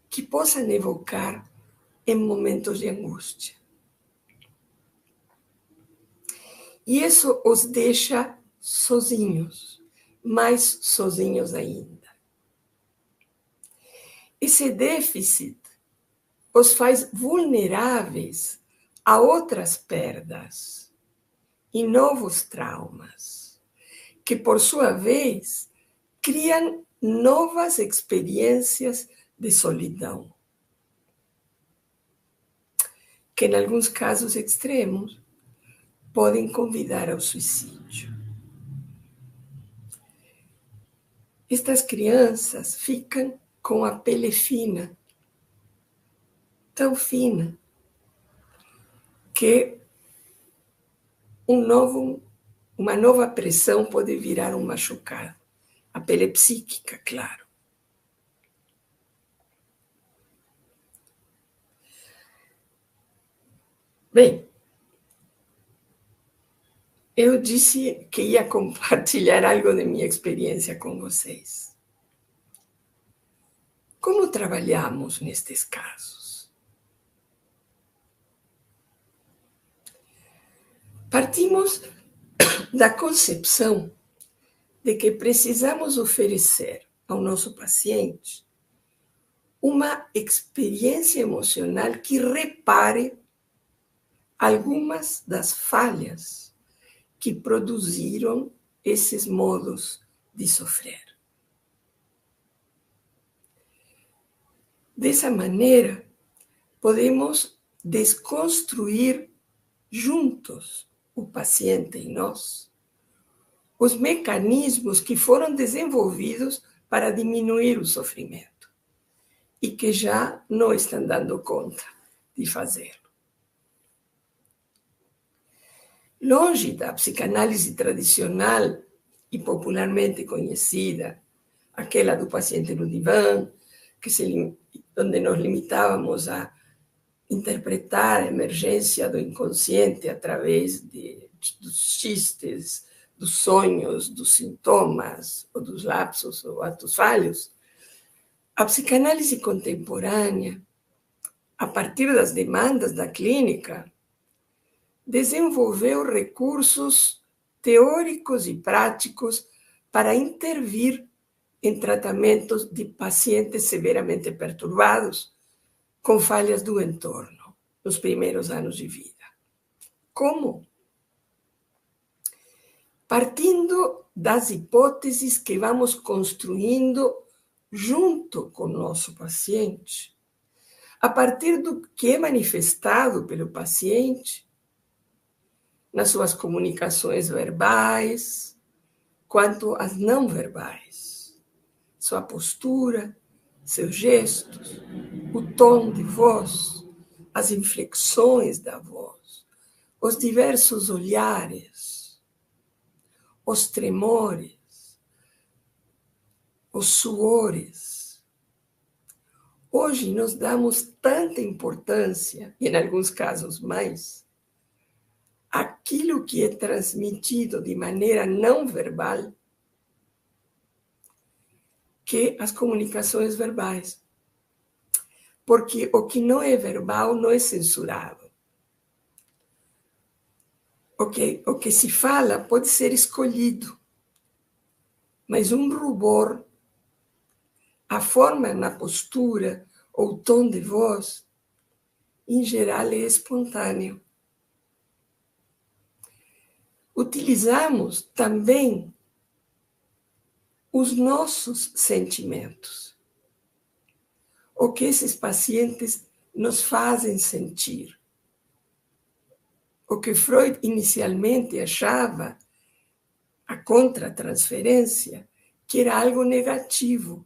que possa evocar em momentos de angústia. E isso os deixa sozinhos, mais sozinhos ainda. Esse déficit os faz vulneráveis a outras perdas e novos traumas, que, por sua vez, criam novas experiências de solidão, que, em alguns casos extremos, podem convidar ao suicídio. Estas crianças ficam com a pele fina, tão fina, que uma nova pressão pode virar um machucado. A pele psíquica, claro. Bem, eu disse que ia compartilhar algo de minha experiência com vocês. Como trabalhamos nestes casos? Partimos da concepção de que precisamos oferecer ao nosso paciente uma experiência emocional que repare algumas das falhas que produziram esses modos de sofrer. Dessa maneira, podemos desconstruir juntos, o paciente e nós, os mecanismos que foram desenvolvidos para diminuir o sofrimento e que já não estão dando conta de fazê-lo. Longe da psicanálise tradicional e popularmente conhecida, aquela do paciente no divã, onde nos limitávamos a interpretar a emergência do inconsciente através dos xistes, dos sonhos, dos sintomas, ou dos lapsos ou atos falhos, a psicanálise contemporânea, a partir das demandas da clínica, desenvolveu recursos teóricos e práticos para intervir em tratamentos de pacientes severamente perturbados com falhas do entorno nos primeiros anos de vida. Como? Partindo das hipóteses que vamos construindo junto com o nosso paciente, a partir do que é manifestado pelo paciente nas suas comunicações verbais, quanto às não verbais, sua postura, seus gestos, o tom de voz, as inflexões da voz, os diversos olhares, os tremores, os suores. Hoje nós damos tanta importância, e em alguns casos mais, àquilo que é transmitido de maneira não verbal, que as comunicações verbais. Porque o que não é verbal não é censurado. O que se fala pode ser escolhido, mas um rubor, a forma na postura ou o tom de voz, em geral é espontâneo. Utilizamos também os nossos sentimentos, o que esses pacientes nos fazem sentir. O que Freud inicialmente achava, a contratransferência, que era algo negativo,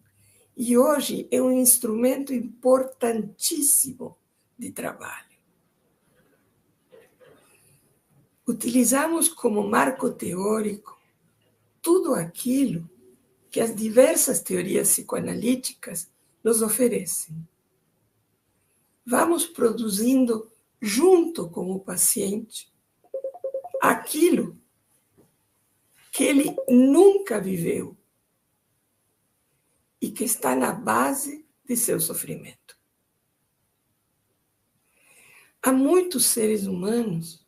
e hoje é um instrumento importantíssimo de trabalho. Utilizamos como marco teórico tudo aquilo que as diversas teorias psicoanalíticas nos oferecem. Vamos produzindo, junto com o paciente, aquilo que ele nunca viveu e que está na base de seu sofrimento. Há muitos seres humanos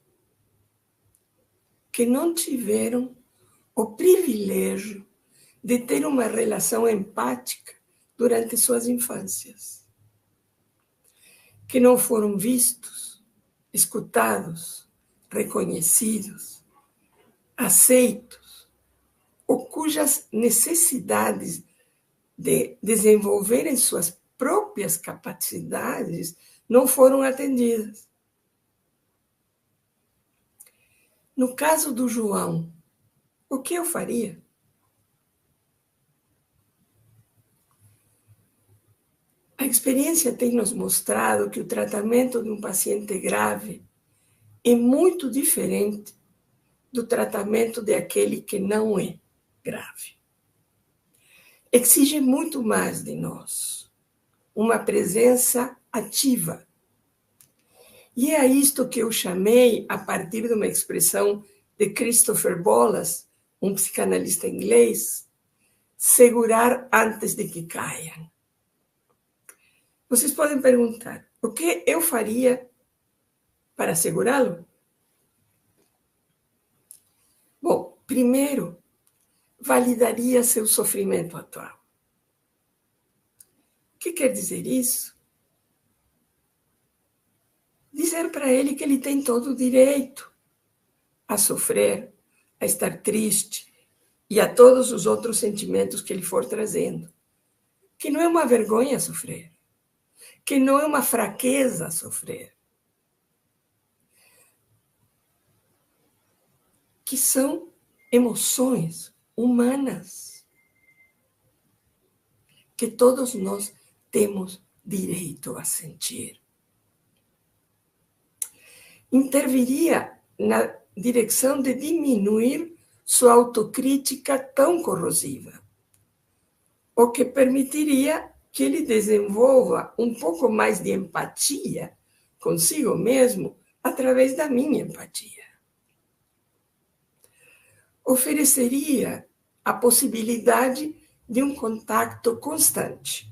que não tiveram o privilégio de ter uma relação empática durante suas infâncias, que não foram vistos, escutados, reconhecidos, aceitos, ou cujas necessidades de desenvolverem suas próprias capacidades não foram atendidas. No caso do João, o que eu faria? A experiência tem nos mostrado que o tratamento de um paciente grave é muito diferente do tratamento de aquele que não é grave. Exige muito mais de nós, uma presença ativa. E é a isto que eu chamei, a partir de uma expressão de Christopher Bollas, um psicanalista inglês, segurar antes de que caiam. Vocês podem perguntar, o que eu faria para segurá-lo? Bom, primeiro, validaria seu sofrimento atual. O que quer dizer isso? Dizer para ele que ele tem todo o direito a sofrer, a estar triste e a todos os outros sentimentos que ele for trazendo. Que não é uma vergonha sofrer. Que não é uma fraqueza sofrer. Que são emoções humanas que todos nós temos direito a sentir. Interviria na direção de diminuir sua autocrítica tão corrosiva, o que permitiria que ele desenvolva um pouco mais de empatia consigo mesmo através da minha empatia. Ofereceria a possibilidade de um contato constante,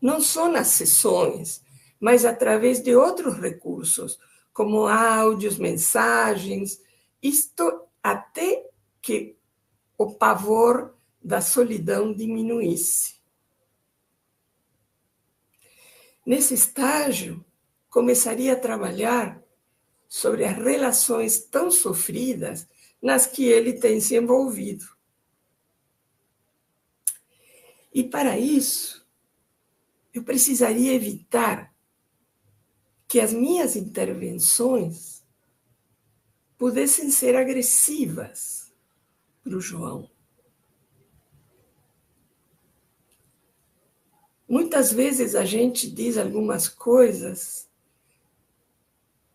não só nas sessões, mas através de outros recursos, como áudios, mensagens, isto até que o pavor da solidão diminuísse. Nesse estágio, começaria a trabalhar sobre as relações tão sofridas nas que ele tem se envolvido. E para isso, eu precisaria evitar que as minhas intervenções pudessem ser agressivas para o João. Muitas vezes a gente diz algumas coisas,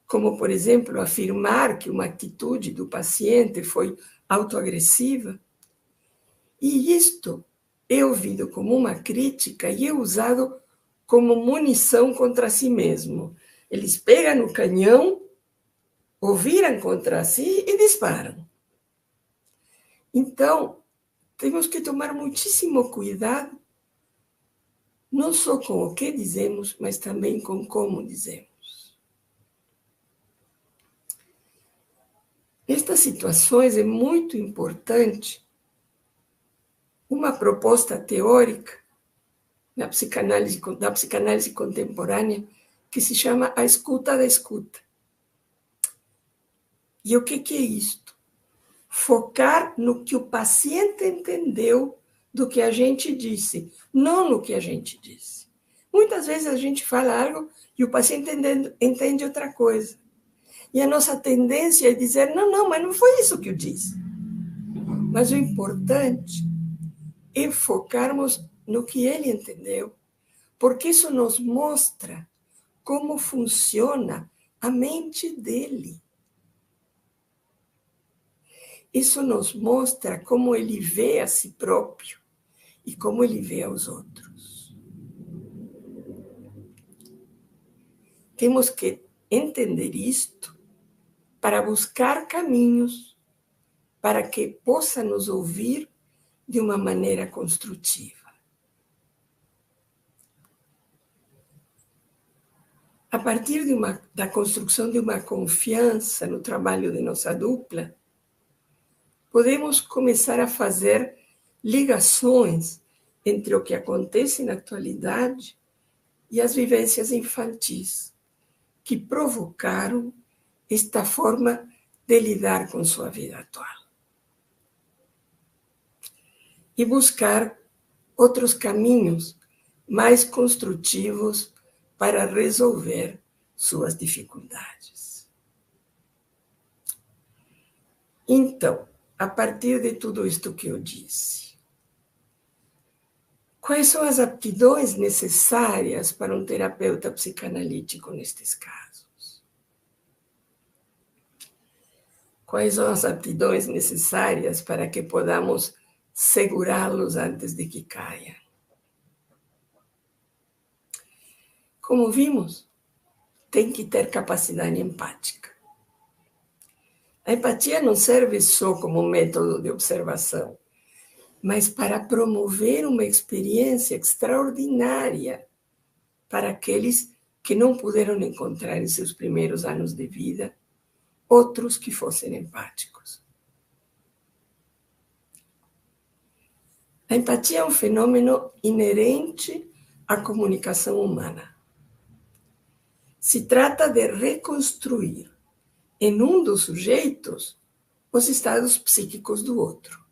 como, por exemplo, afirmar que uma atitude do paciente foi autoagressiva, e isto é ouvido como uma crítica e é usado como munição contra si mesmo. Eles pegam no canhão, ou viram contra si e disparam. Então, temos que tomar muitíssimo cuidado, não só com o que dizemos, mas também com como dizemos. Nestas situações é muito importante uma proposta teórica da psicanálise contemporânea que se chama a escuta da escuta. E o que é isto? Focar no que o paciente entendeu do que a gente disse, não no que a gente disse. Muitas vezes a gente fala algo e o paciente entende outra coisa. E a nossa tendência é dizer, não, mas não foi isso que eu disse. Mas o importante é focarmos no que ele entendeu, porque isso nos mostra como funciona a mente dele. Isso nos mostra como ele vê a si próprio e como ele vê aos outros. Temos que entender isto para buscar caminhos para que possa nos ouvir de uma maneira construtiva. A partir da construção de uma confiança no trabalho de nossa dupla, podemos começar a fazer ligações entre o que acontece na atualidade e as vivências infantis, que provocaram esta forma de lidar com sua vida atual. E buscar outros caminhos mais construtivos para resolver suas dificuldades. Então, a partir de tudo isto que eu disse, quais são as aptidões necessárias para um terapeuta psicanalítico nestes casos? Quais são as aptidões necessárias para que podamos segurá-los antes de que caiam? Como vimos, tem que ter capacidade empática. A empatia não serve só como método de observação, mas para promover uma experiência extraordinária para aqueles que não puderam encontrar em seus primeiros anos de vida outros que fossem empáticos. A empatia é um fenômeno inerente à comunicação humana. Se trata de reconstruir em um dos sujeitos os estados psíquicos do outro.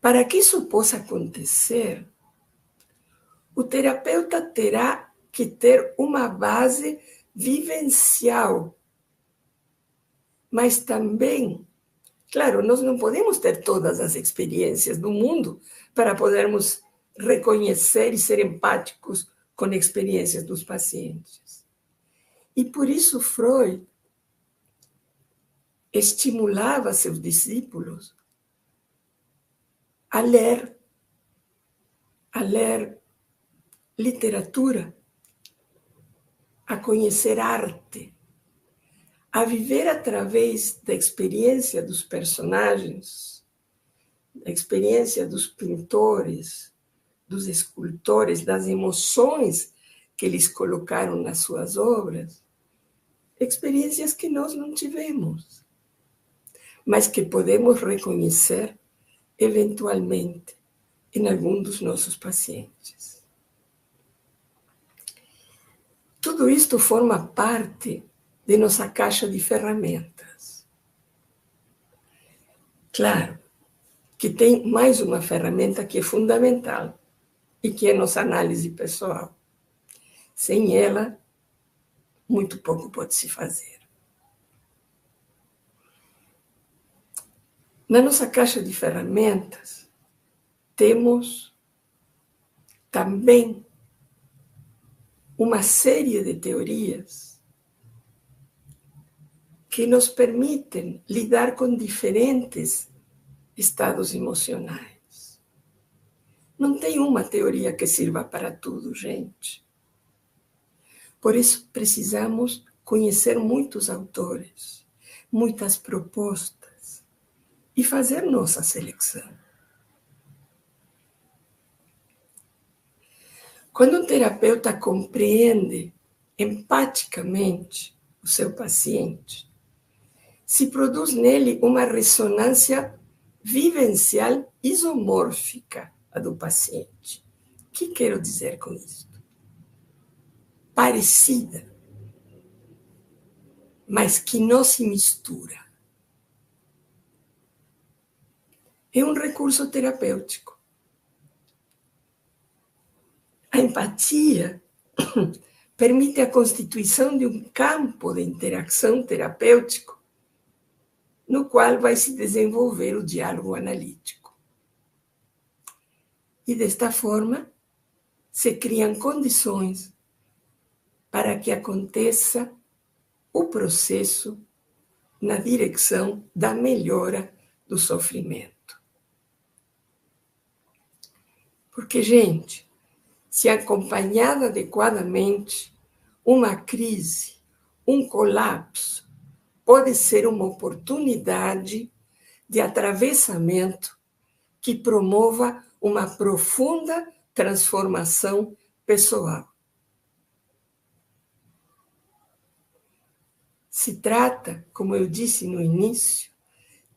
Para que isso possa acontecer, o terapeuta terá que ter uma base vivencial, mas também, claro, nós não podemos ter todas as experiências do mundo para podermos reconhecer e ser empáticos com experiências dos pacientes. E por isso Freud estimulava seus discípulos a ler literatura, a conhecer arte, a viver através da experiência dos personagens, da experiência dos pintores, dos escultores, das emoções que eles colocaram nas suas obras, experiências que nós não tivemos. mas que podemos reconhecer eventualmente em algum dos nossos pacientes. Tudo isto forma parte de nossa caixa de ferramentas. Claro que tem mais uma ferramenta que é fundamental e que é nossa análise pessoal. Sem ela, muito pouco pode se fazer. Na nossa caixa de ferramentas, temos também uma série de teorias que nos permitem lidar com diferentes estados emocionais. Não tem uma teoria que sirva para tudo, gente. Por isso, precisamos conhecer muitos autores, muitas propostas e fazer nossa seleção. Quando um terapeuta compreende empaticamente o seu paciente, se produz nele uma ressonância vivencial isomórfica a do paciente. O que quero dizer com isso? Parecida, mas que não se mistura. É um recurso terapêutico. A empatia permite a constituição de um campo de interação terapêutico no qual vai se desenvolver o diálogo analítico. E desta forma, se criam condições para que aconteça o processo na direção da melhora do sofrimento. Porque, gente, se acompanhada adequadamente, uma crise, um colapso, pode ser uma oportunidade de atravessamento que promova uma profunda transformação pessoal. Se trata, como eu disse no início,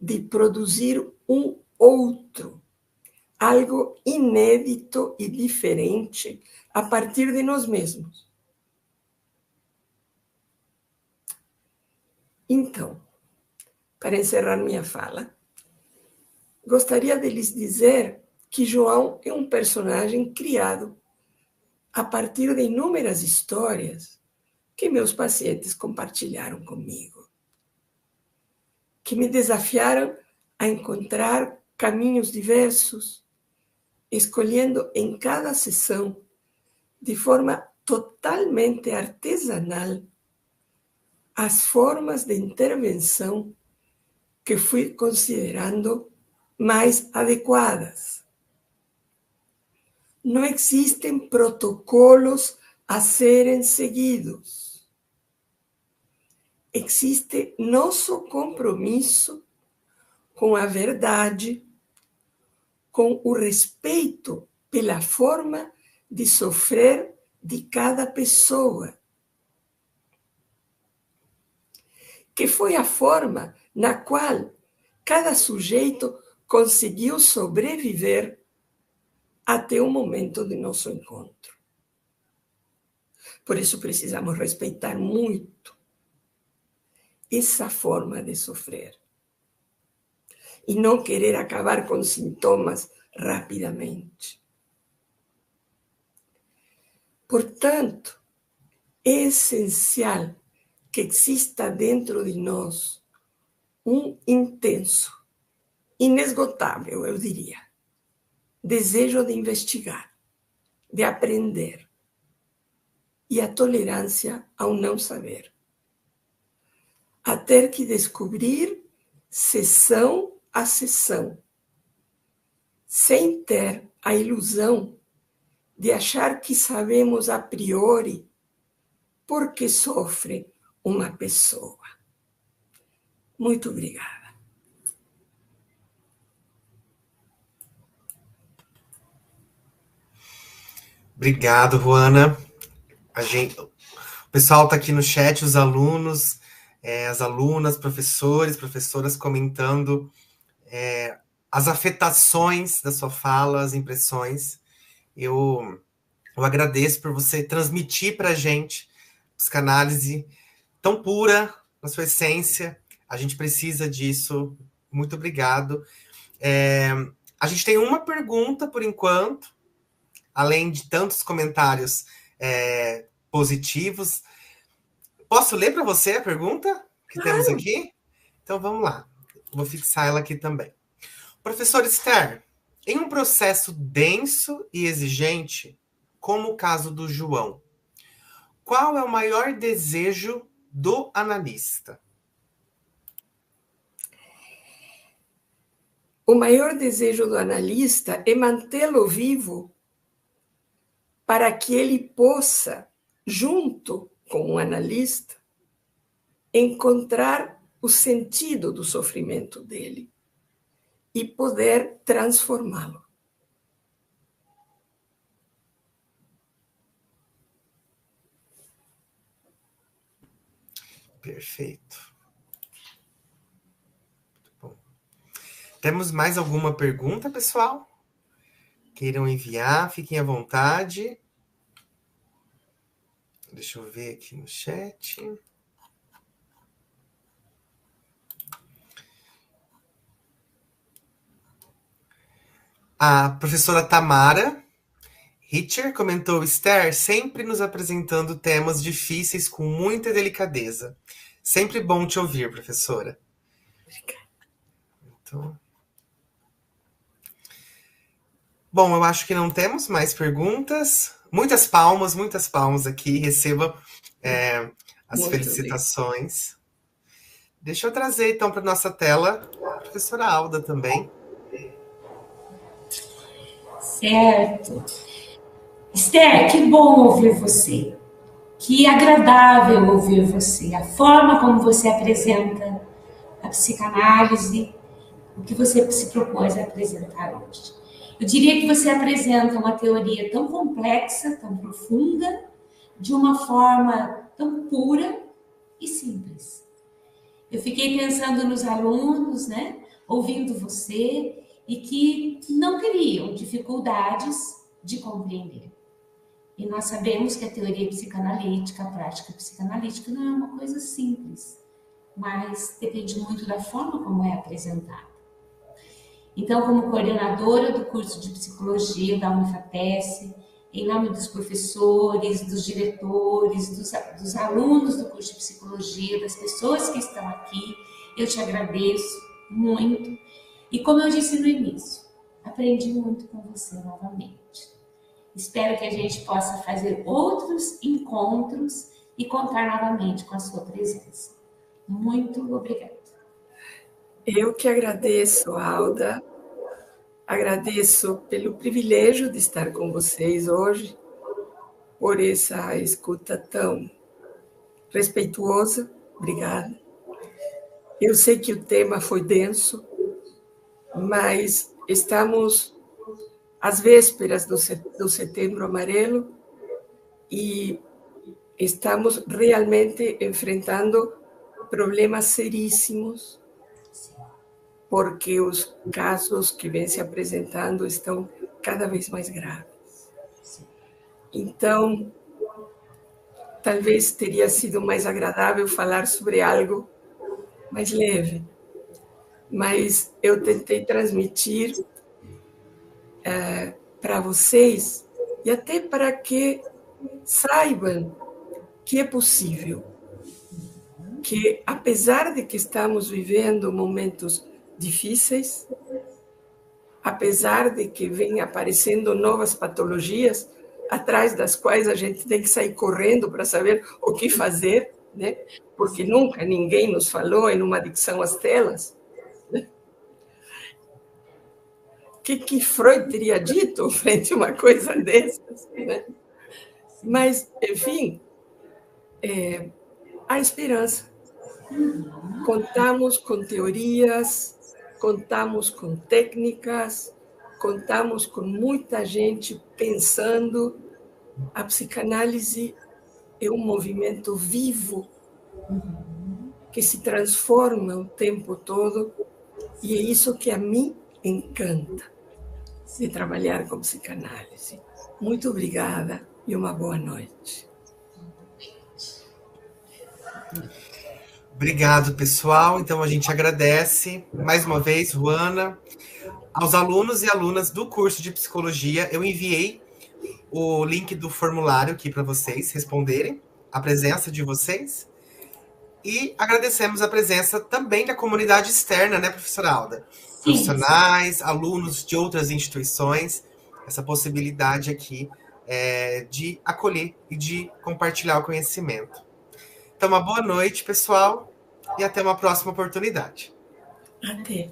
de produzir um outro, algo inédito e diferente a partir de nós mesmos. Então, para encerrar minha fala, gostaria de lhes dizer que João é um personagem criado a partir de inúmeras histórias que meus pacientes compartilharam comigo, que me desafiaram a encontrar caminhos diversos, escolhendo em cada sessão, de forma totalmente artesanal, as formas de intervenção que fui considerando mais adequadas. Não existem protocolos a serem seguidos. Existe nosso compromisso com a verdade, com o respeito pela forma de sofrer de cada pessoa, que foi a forma na qual cada sujeito conseguiu sobreviver até o momento de nosso encontro. Por isso precisamos respeitar muito essa forma de sofrer e não querer acabar com sintomas rapidamente. Portanto, é essencial que exista dentro de nós um intenso, inesgotável, eu diria, desejo de investigar, de aprender e a tolerância ao não saber. A ter que descobrir sessão a sessão, sem ter a ilusão de achar que sabemos a priori por que sofre uma pessoa. Muito obrigada. Obrigado, Ruana. O pessoal está aqui no chat, os alunos, as alunas, professoras comentando as afetações da sua fala, as impressões. Eu agradeço por você transmitir para a gente psicanálise tão pura, na sua essência. A gente precisa disso. Muito obrigado. A gente tem uma pergunta, por enquanto, além de tantos comentários positivos. Posso ler para você a pergunta que temos aqui? Então, vamos lá. Vou fixar ela aqui também. Professor Esther, em um processo denso e exigente, como o caso do João, qual é o maior desejo do analista? O maior desejo do analista é mantê-lo vivo para que ele possa, junto com o analista, encontrar o sentido do sofrimento dele e poder transformá-lo. Perfeito. Muito bom. Temos mais alguma pergunta, pessoal? Queiram enviar, fiquem à vontade. Deixa eu ver aqui no chat. A professora Tamara Hitcher comentou: Esther, sempre nos apresentando temas difíceis com muita delicadeza. Sempre bom te ouvir, professora. Obrigada. Então... Bom, eu acho que não temos mais perguntas. Muitas palmas aqui. Receba as Muito felicitações. Obrigado. Deixa eu trazer, então, para nossa tela a professora Alda também. Certo. Esther, que bom ouvir você. Que agradável ouvir você. A forma como você apresenta a psicanálise, o que você se propôs a apresentar hoje. Eu diria que você apresenta uma teoria tão complexa, tão profunda, de uma forma tão pura e simples. Eu fiquei pensando nos alunos, né, ouvindo você, e que não teriam dificuldades de compreender. E nós sabemos que a teoria psicanalítica, a prática psicanalítica não é uma coisa simples, mas depende muito da forma como é apresentada. Então, como coordenadora do curso de psicologia da Unifapes, em nome dos professores, dos diretores, dos alunos do curso de psicologia, das pessoas que estão aqui, eu te agradeço muito. E como eu disse no início, aprendi muito com você novamente. Espero que a gente possa fazer outros encontros e contar novamente com a sua presença. Muito obrigada. Eu que agradeço, Alda. Agradeço pelo privilégio de estar com vocês hoje, por essa escuta tão respeituosa. Obrigada. Eu sei que o tema foi denso, mas estamos às vésperas do Setembro Amarelo e estamos realmente enfrentando problemas seríssimos, porque os casos que vêm se apresentando estão cada vez mais graves. Então, talvez teria sido mais agradável falar sobre algo mais leve, mas eu tentei transmitir para vocês e até para que saibam que é possível, que apesar de que estamos vivendo momentos difíceis, apesar de que vêm aparecendo novas patologias, atrás das quais a gente tem que sair correndo para saber o que fazer, né? Porque nunca ninguém nos falou em uma adicção às telas. Né? O que Freud teria dito frente a uma coisa dessas? Né? Mas, enfim, há esperança. Contamos com teorias, contamos com técnicas, contamos com muita gente pensando. A psicanálise é um movimento vivo que se transforma o tempo todo, e é isso que a mim encanta, de trabalhar com psicanálise. Muito obrigada e uma boa noite. Obrigado, pessoal. Então, a gente agradece mais uma vez, Ruana. Aos alunos e alunas do curso de psicologia, eu enviei o link do formulário aqui para vocês responderem, a presença de vocês. E agradecemos a presença também da comunidade externa, né, professora Alda? Sim. Profissionais, alunos de outras instituições, essa possibilidade aqui de acolher e de compartilhar o conhecimento. Então, uma boa noite, pessoal, e até uma próxima oportunidade. Até.